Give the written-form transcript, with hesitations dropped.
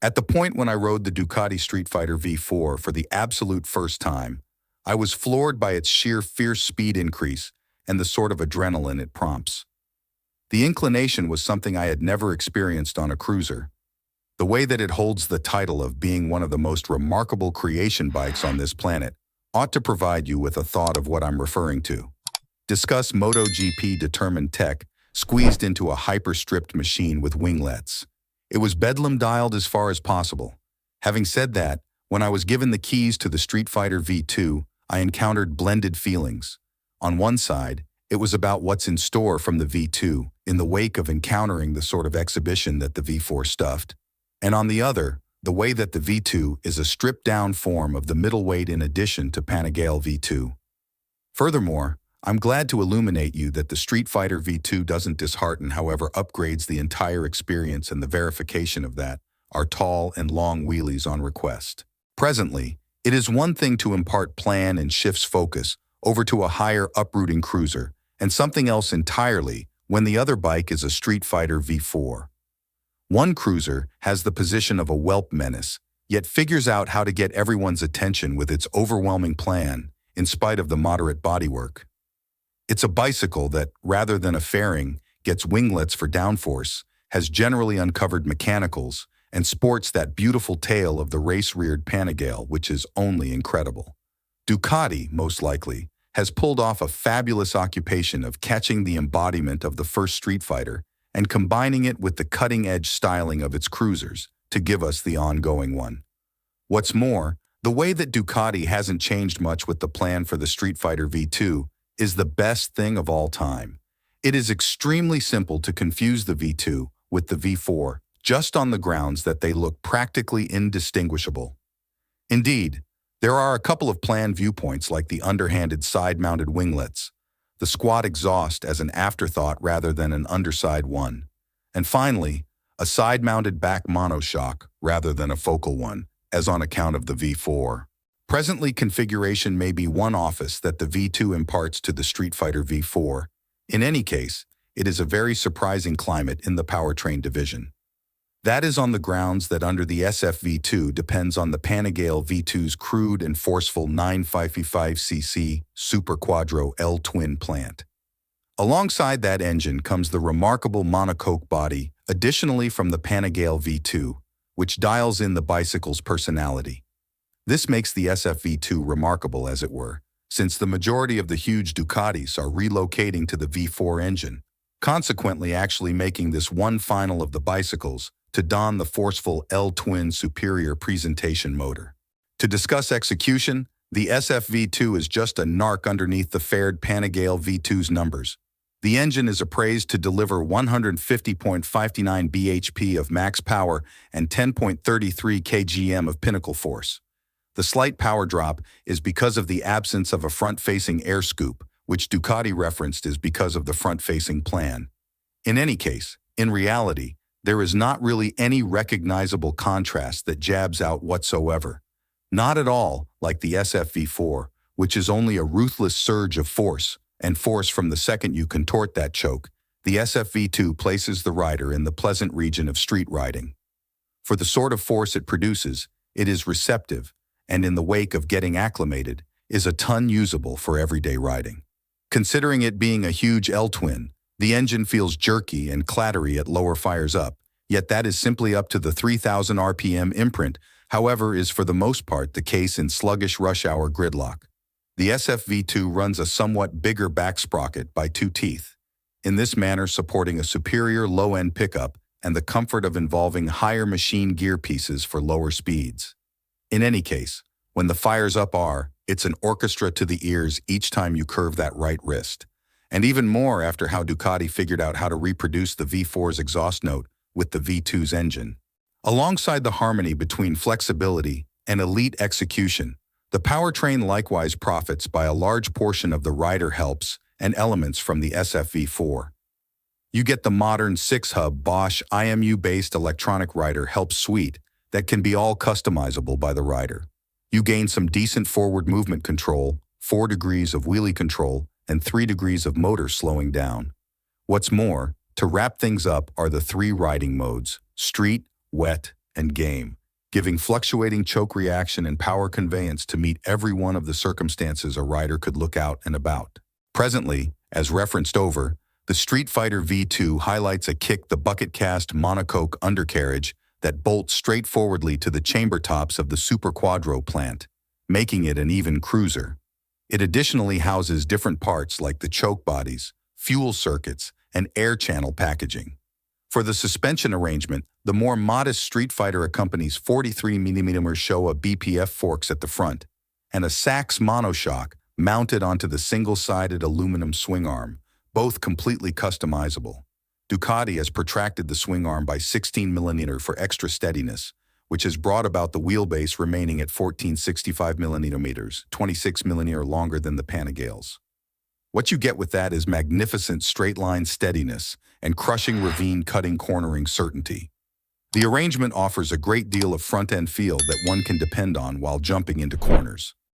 At the point when I rode the Ducati Streetfighter V4 for the absolute first time, I was floored by its sheer fierce speed increase and the sort of adrenaline it prompts. The inclination was something I had never experienced on a cruiser. The way that it holds the title of being one of the most remarkable creation bikes on this planet ought to provide you with a thought of what I'm referring to. Discuss MotoGP determined tech squeezed into a hyper-stripped machine with winglets. It was bedlam dialed as far as possible. Having said that, when I was given the keys to the Streetfighter V2, I encountered blended feelings. On one side, it was about what's in store from the V2 in the wake of encountering the sort of exhibition that the V4 stuffed. And on the other, the way that the V2 is a stripped-down form of the middleweight in addition to Panigale V2. Furthermore, I'm glad to illuminate you that the Streetfighter V2 doesn't dishearten, however upgrades the entire experience, and the verification of that are tall and long wheelies on request. Presently, it is one thing to impart plan and shifts focus over to a higher uprooting cruiser, and something else entirely when the other bike is a Streetfighter V4. One cruiser has the position of a whelp menace, yet figures out how to get everyone's attention with its overwhelming plan, in spite of the moderate bodywork. It's a bicycle that, rather than a fairing, gets winglets for downforce, has generally uncovered mechanicals, and sports that beautiful tail of the race-reared Panigale, which is only incredible. Ducati, most likely, has pulled off a fabulous occupation of catching the embodiment of the first Street Fighter and combining it with the cutting-edge styling of its cruisers to give us the ongoing one. What's more, the way that Ducati hasn't changed much with the plan for the Streetfighter V2 is the best thing of all time. It is extremely simple to confuse the V2 with the V4, just on the grounds that they look practically indistinguishable. Indeed, there are a couple of plan viewpoints like the underhanded side-mounted winglets, the squat exhaust as an afterthought rather than an underside one, and finally, a side-mounted back monoshock rather than a focal one, as on account of the V4. Presently, configuration may be one office that the V2 imparts to the Streetfighter V4. In any case, it is a very surprising climate in the powertrain division. That is on the grounds that under the SF-V2 depends on the Panigale V2's crude and forceful 955cc Super Quadro L-twin plant. Alongside that engine comes the remarkable monocoque body, additionally from the Panigale V2, which dials in the bicycle's personality. This makes the SF-V2 remarkable, as it were, since the majority of the huge Ducatis are relocating to the V4 engine, consequently actually making this one final of the bicycles to don the forceful L-twin superior presentation motor. To discuss execution, the SF-V2 is just a narc underneath the fared Panigale V2's numbers. The engine is appraised to deliver 150.59 bhp of max power and 10.33 kgm of pinnacle force. The slight power drop is because of the absence of a front-facing air scoop, which Ducati referenced as because of the front-facing plan. In any case, in reality, there is not really any recognizable contrast that jabs out whatsoever. Not at all like the SF-V4, which is only a ruthless surge of force, and force from the second you contort that choke. The SF-V2 places the rider in the pleasant region of street riding. For the sort of force it produces, it is receptive, and in the wake of getting acclimated, is a ton usable for everyday riding. Considering it being a huge L-twin, the engine feels jerky and clattery at lower fires up, yet that is simply up to the 3,000 RPM imprint, however is for the most part the case in sluggish rush hour gridlock. The SF-V2 runs a somewhat bigger back sprocket by 2 teeth, in this manner supporting a superior low-end pickup and the comfort of involving higher machine gear pieces for lower speeds. In any case, when the fires up are, it's an orchestra to the ears each time you curve that right wrist. And even more after how Ducati figured out how to reproduce the V4's exhaust note with the V2's engine. Alongside the harmony between flexibility and elite execution, the powertrain likewise profits by a large portion of the rider helps and elements from the SF-V4. You get the modern 6-hub Bosch IMU-based electronic rider help suite that can be all customizable by the rider. You gain some decent forward movement control, 4 degrees of wheelie control, and 3 degrees of motor slowing down. What's more, to wrap things up are the 3 riding modes: street, wet, and game, giving fluctuating choke reaction and power conveyance to meet every one of the circumstances a rider could look out and about. Presently, as referenced over, the Streetfighter V2 highlights a kick-the-bucket-cast monocoque undercarriage that bolts straightforwardly to the chamber tops of the Super Quadro plant, making it an even cruiser. It additionally houses different parts like the choke bodies, fuel circuits, and air channel packaging. For the suspension arrangement, the more modest Streetfighter accompanies 43mm Showa BPF forks at the front, and a Sachs monoshock mounted onto the single-sided aluminum swing arm, both completely customizable. Ducati has protracted the swing arm by 16mm for extra steadiness, which has brought about the wheelbase remaining at 1465mm, 26mm longer than the Panigales. What you get with that is magnificent straight-line steadiness and crushing ravine-cutting cornering certainty. The arrangement offers a great deal of front-end feel that one can depend on while jumping into corners.